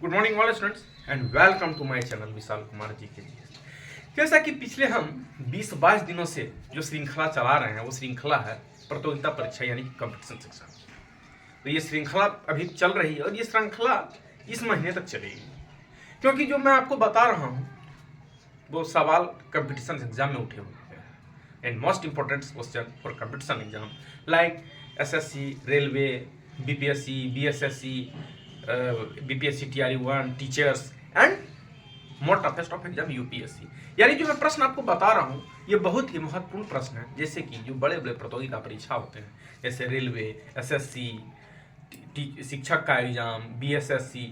Good morning all students and welcome to my channel Vishal Kumar ji के जी। जैसा कि पिछले हम 20-22 दिनों से जो श्रृंखला चला रहे हैं वो श्रृंखला है प्रतियोगिता परीक्षा यानी कंपटीशन शिक्षा। तो ये श्रृंखला अभी चल रही है और ये श्रृंखला इस महीने तक चलेगी, क्योंकि जो मैं आपको बता रहा हूँ वो सवाल कंपटीशन एग्जाम में उठे हुए हैं and most important question for competition exam like SSC, railway, BPSC, BSSC, BPSC TRE 1, teachers and more toughest of exam UPSC. यानी जो मैं प्रश्न आपको बता रहा हूँ ये बहुत ही महत्वपूर्ण प्रश्न है, जैसे कि जो बड़े बड़े प्रतियोगिता परीक्षा होते हैं जैसे रेलवे, एसएससी, शिक्षक का एग्जाम, बीएसएससी,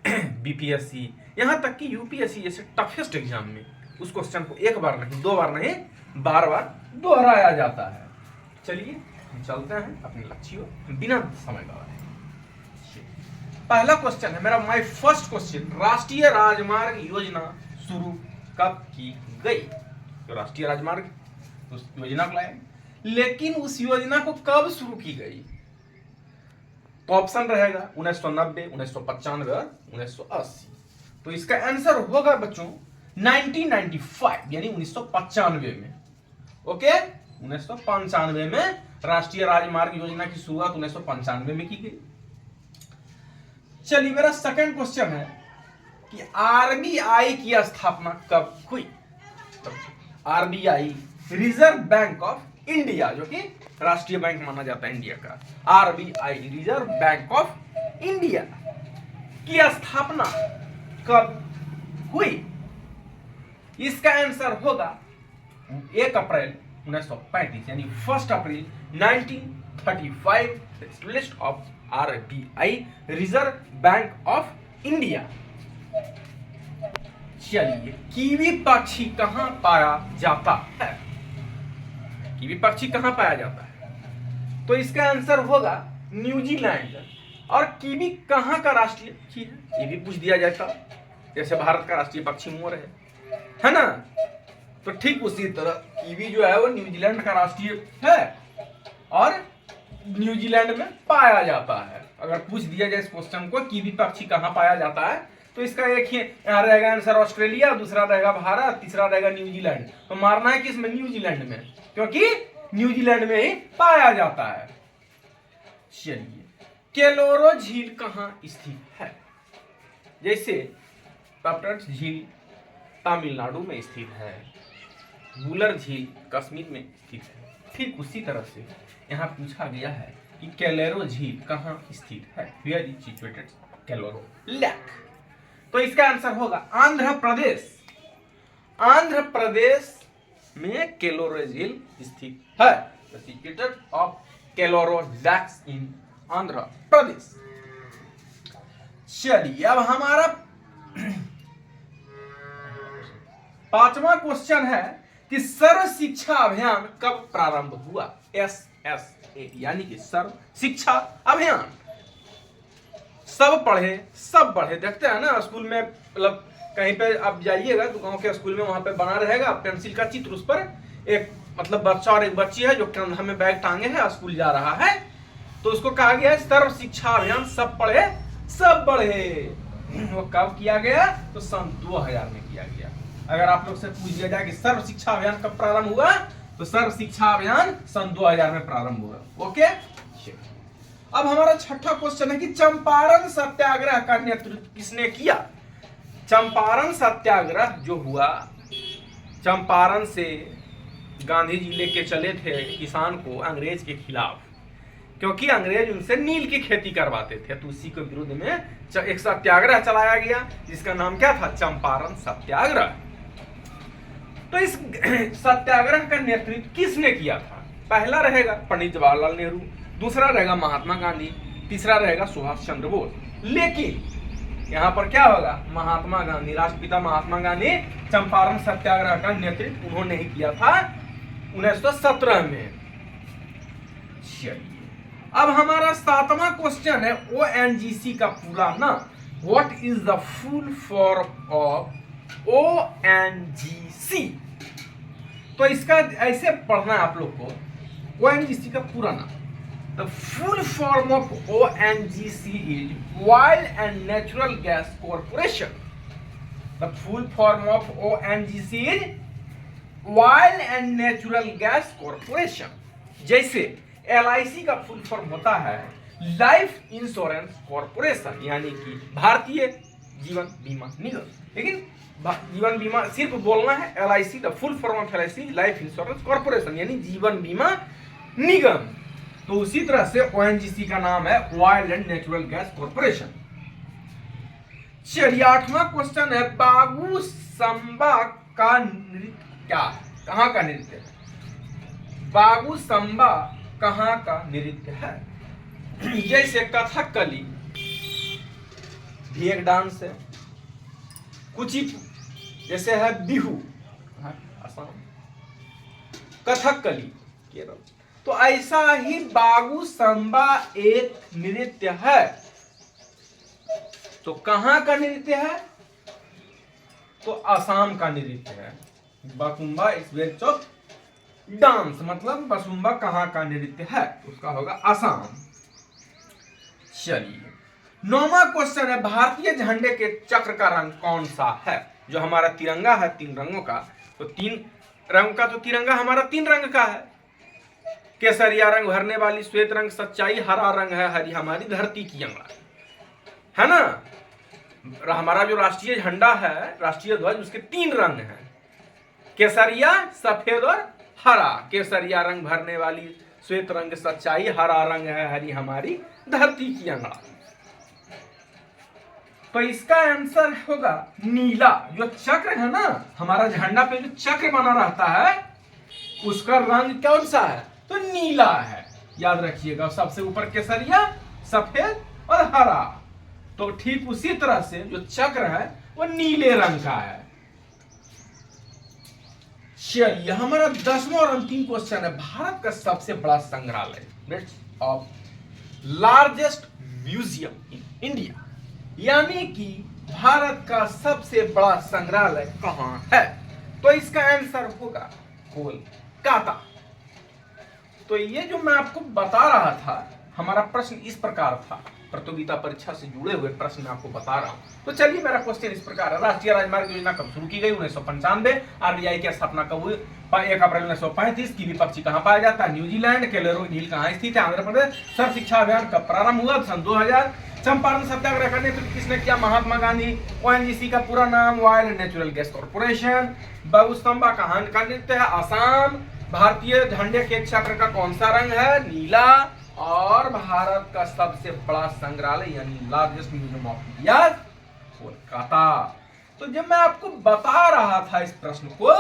बीपीएससी, यहाँ तक कि यूपीएससी जैसे टफेस्ट एग्जाम में उस क्वेश्चन को एक बार नहीं, दो बार नहीं, बार बार दोहराया जाता है। चलिए हम चलते हैं अपने लक्ष्यों बिना समय गवाए। पहला क्वेश्चन है मेरा, माय फर्स्ट क्वेश्चन, राष्ट्रीय राजमार्ग योजना शुरू कब की गई? तो राष्ट्रीय राजमार्ग उस योजना को लाए, लेकिन उस योजना को कब शुरू की गई? तो ऑप्शन रहेगा 1990, 1995 और 1980। तो इसका आंसर होगा बच्चों 1995 यानी 1995 में। ओके, 1995 में राष्ट्रीय राजमार्ग योजना की शुरुआत 1995 में की गई। चलिए मेरा सेकंड क्वेश्चन है कि आरबीआई की स्थापना कब हुई? तो RBI reserve bank of India, जो कि राष्ट्रीय बैंक माना जाता है इंडिया का, RBI reserve bank of India की स्थापना कब हुई? इसका आंसर होगा 1 अप्रैल 1935 यानी 1 अप्रैल 1935। List of RBI reserve bank of India. चलिए, कीवी पक्षी कहां पाया जाता है? कीवी पक्षी कहां पाया जाता है? तो इसका आंसर होगा न्यूजीलैंड। और कीवी कहां का राष्ट्रीय पक्षी है ये भी पूछ दिया जाता, जैसे भारत का राष्ट्रीय पक्षी मोर है ना? तो ठीक उसी तरह कीवी जो है वो न्यूजीलैंड का राष्ट्रीय है और न्यूजीलैंड में पाया जाता है। अगर पूछ दिया जाए इस क्वेश्चन को कीवी पक्षी कहां पाया जाता है, तो इसका एक ही यहाँ रहेगा आंसर ऑस्ट्रेलिया, दूसरा रहेगा भारत, तीसरा रहेगा न्यूजीलैंड। तो मारना है किसमें? न्यूजीलैंड में, क्योंकि न्यूजीलैंड में ही पाया जाता है। चलिए, केलोरो झील कहां स्थित है? जैसे तटस्थ झील तमिलनाडु में स्थित है, वुलर झील कश्मीर में स्थित है, ठीक उसी तरह से यहाँ पूछा गया है कि केलोरो झील कहाँ स्थित है? वेयर इज सिचुएटेड केलोरो लेक? तो इसका आंसर होगा आंध्र प्रदेश। आंध्र प्रदेश में केलोरो झील स्थित है। द सिचुएटेड ऑफ केलोरो लेक्स इन आंध्र प्रदेश। चलिए, अब हमारा 5वां क्वेश्चन है कि सर्व शिक्षा अभियान कब प्रारंभ हुआ? SSA यानी कि सर्व शिक्षा अभियान। सब पढ़े सब बढ़े, देखते हैं ना स्कूल में, मतलब कहीं पे आप जाइएगा तो गांव के स्कूल में वहां पे बना रहेगा पेंसिल का चित्र, उस पर एक मतलब बच्चा और एक बच्ची है जो कंधा में बैग टांगे है, स्कूल जा रहा है। तो उसको कहा गया है सर्व शिक्षा अभियान, सब पढ़े सब बढ़े। वो कब किया गया? तो सन 2000 में किया गया। अगर आप लोग से पूछ दिया जाए कि सर्व शिक्षा अभियान कब प्रारंभ हुआ, तो सर्व शिक्षा अभियान सन 2000 में प्रारंभ हुआ। ओके, अब हमारा छठा क्वेश्चन है कि चंपारण सत्याग्रह का नेतृत्व किसने किया? चंपारण सत्याग्रह जो हुआ, चंपारण से गांधी जी लेके चले थे किसान को अंग्रेज के खिलाफ, क्योंकि अंग्रेज उनसे नील की खेती करवाते थे, तो उसी के विरुद्ध में एक सत्याग्रह चलाया गया जिसका नाम क्या था? चंपारण सत्याग्रह। तो इस सत्याग्रह का नेतृत्व किसने किया था? पहला रहेगा पंडित जवाहरलाल नेहरू, दूसरा रहेगा महात्मा गांधी, तीसरा रहेगा सुभाष चंद्र बोस। लेकिन यहाँ पर क्या होगा? महात्मा गांधी, राष्ट्रपिता महात्मा गांधी चंपारण सत्याग्रह का नेतृत्व उन्होंने ही किया था 1917 में। चलिए, अब हमारा 7वां क्वेश्चन है ONGC का पूरा नाम। What is the full form of ONGC? तो इसका ऐसे पढ़ना है आप लोग को, ONGC का पूरा नाम The full form of ONGC is Oil and Natural Gas Corporation. The full form of ONGC is Oil and Natural Gas Corporation. जैसे LIC का फुल फॉर्म होता है लाइफ इंश्योरेंस कॉर्पोरेशन, यानी कि भारतीय जीवन बीमा निगम। लेकिन जीवन बीमा सिर्फ बोलना है, LIC the full form of LIC life insurance corporation यानी जीवन बीमा निगम। तो उसी तरह से ONGC का नाम है oil and natural gas corporation. चलिए 8वां क्वेश्चन है, बागुसंबा का नृत्य क्या, कहाँ का नृत्य है? बागुसंबा कहाँ का नृत्य है? जैसे कथकली भी एक डांस है, कुचिपुड़ी जैसे है बिहू असम, कथकली केरल, तो ऐसा ही बागुसंबा एक नृत्य है। तो कहां का नृत्य है? तो असम का नृत्य है। बाकुंबा इस वेट ऑफ डांस, मतलब बासुंबा कहां का नृत्य है? उसका होगा असम। चलिए 9वां क्वेश्चन है, भारतीय झंडे के चक्र का रंग कौन सा है? जो हमारा तिरंगा है 3 रंगों का, तो 3 रंग का तो तिरंगा हमारा 3 रंग का है। केसरिया रंग भरने वाली, श्वेत रंग सच्चाई, हरा रंग है हरी हमारी धरती की अंगड़ा, है ना। हमारा जो राष्ट्रीय झंडा है, राष्ट्रीय ध्वज, उसके 3 रंग हैं, केसरिया, सफेद और हरा। केसरिया रंग भरने वाली, श्वेत रंग सच्चाई, हरा रंग है हरी हमारी धरती की अंगड़ा। तो इसका आंसर होगा नीला। जो चक्र है ना, हमारा झंडा पे जो चक्र बना रहता है उसका रंग कौन सा है? तो नीला है, याद रखिएगा। सबसे ऊपर केसरिया, सफेद और हरा। तो ठीक उसी तरह से जो चक्र है वो नीले रंग का है। चलिए हमारा 10वां और अंतिम क्वेश्चन है, भारत का सबसे बड़ा संग्रहालय of largest museum in India, यानी कि भारत का सबसे बड़ा संग्रहालय कहां है? तो इसका आंसर होगा कोलकाता। तो ये जो मैं आपको बता रहा था, हमारा प्रश्न इस प्रकार था, प्रतियोगिता परीक्षा से जुड़े हुए प्रश्न मैं आपको बता रहा हूं। तो चलिए मेरा क्वेश्चन इस प्रकार है, राष्ट्रीय राजमार्ग योजना कब शुरू की गई? 1995। RBI की स्थापना कब हुई? 1 अप्रैल 1935। कीवी पक्षी कहां पाया जाता है? न्यूजीलैंड। केलोरो झील कहां स्थित है? आंध्र प्रदेश। सर्व शिक्षा अभियान कब प्रारंभ हुआ? सन 2000। चंपारण सत्याग्रह का नेतृत्व किसने किया? महात्मा गांधी। ONGC का पूरा नाम oil and natural gas corporation. Bagurumba कहां का नृत्य है? असम। भारतीय झंडे के चक्र का कौन सा रंग है? नीला। और भारत का सबसे बड़ा संग्रहालय यानी largest museum of India Kolkata. तो जब मैं आपको बता रहा था इस प्रश्न को,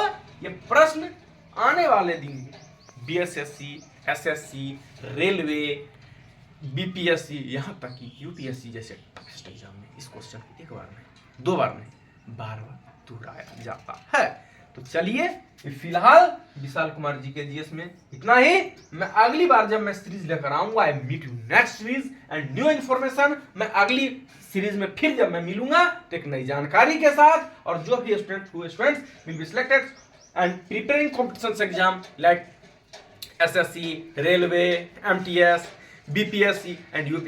ये प्रश्न आने वाले दिन में BSSC, SSC, रेलवे, BPSC, यहाँ तक कि UPSC जैसे टेस्ट एग्जाम में इस क्वेश्चन को 1 बार नहीं, 2 बार नहीं, 12 बार दोहराया जाता है। तो चलिए फिलहाल विशाल कुमार जी के GS में इतना ही। मैं अगली बार जब मैं सीरीज लेकर आऊंगा, I meet you next series and new information. मैं अगली सीरीज में फिर जब मैं मिलूंगा तो एक नई जानकारी के साथ, और जो भी students will be selected and preparing competition exam like SSC, railway, MTS, BPSC and UPSC।